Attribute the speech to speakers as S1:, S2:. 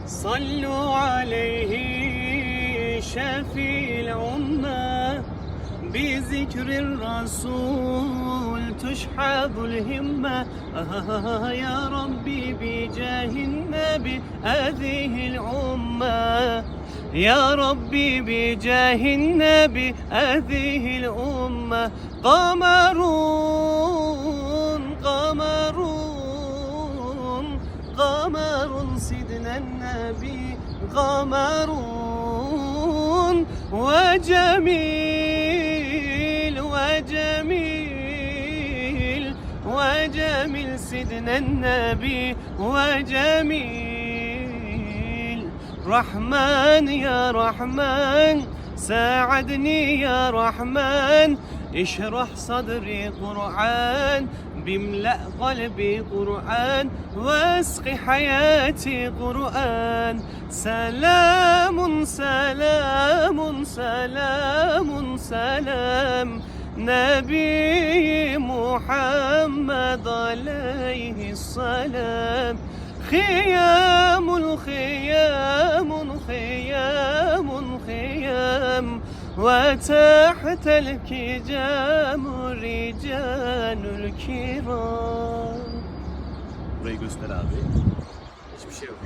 S1: صلوا عليه شفيع الأمة، بذكر الرسول تشحذ الهمة. يا ربي بجاه النبي هذه الأمة، يا ربي بجاه النبي هذه الأمة. قمرون قمرون قمر سيدنا النبي، قمرون وجميل وجميل وجميل سيدنا النبي وجميل. رحمن يا رحمن ساعدني يا رحمن، اشرح صدري قرآن، بملأ قلبي قرآن، واسق حياتي قرآن. سلام سلام سلام سلام نبي محمد عليه السلام. خيام الخيام خيام خيام، وتحت الكجام رجال الكرام. Burayı göster abi. Hiçbir şey yok.